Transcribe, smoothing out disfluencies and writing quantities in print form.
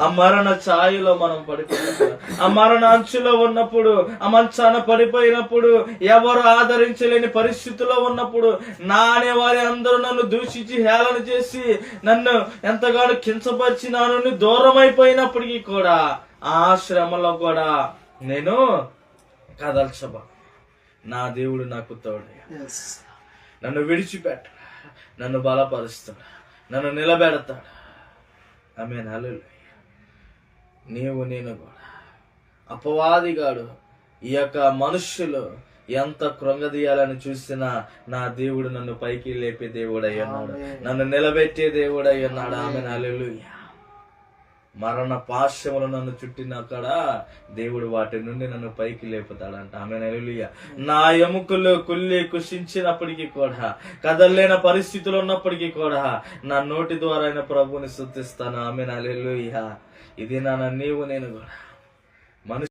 ఆ మరణ ఛాయలో మనం పడిపోయినప్పుడు, ఆ మరణ అంచులో ఉన్నప్పుడు, ఆ మంచాన పడిపోయినప్పుడు, ఎవరు ఆదరించలేని పరిస్థితిలో ఉన్నప్పుడు, నా అనే వారి అందరూ నన్ను దూషించి హేళన చేసి నన్ను ఎంతగానో కించపరిచి నా నుండి దూరం అయిపోయినప్పటికీ కూడా ఆ శ్రమలో కూడా నేను కదల్చబా. నా దేవుడు నాకు తోడయ్య, నన్ను విడిచిపెట్ట, నన్ను బలపరుస్తాడు, నన్ను నిలబెడతాడు. ఆమేన్, హల్లెలూయా. నీవు నేను కూడా అపవాదిగాడు ఈ యొక్క మనుష్యులు ఎంత కృంగదీయాలని చూసినా నా దేవుడు నన్ను పైకి లేపే దేవుడు అయి ఉన్నాడు, నన్ను నిలబెట్టే దేవుడు అయి ఉన్నాడు. ఆమేన్, హల్లెలూయా. మరణ పాశములు నన్ను చుట్టినక్కడ దేవుడు వాటి నుండి నన్ను పైకి లేపుతాడంట. ఆమేన్, హల్లెలూయా. నా ఎముకలు కుళ్ళి కుషించినప్పటికీ కూడా, కదలలేని పరిస్థితులు ఉన్నప్పటికీ కూడా నా నోటి ద్వారా ప్రభువుని స్తుతిస్తాను. ఆమేన్, హల్లెలూయా. ఇది నా నీవు నేను కూడా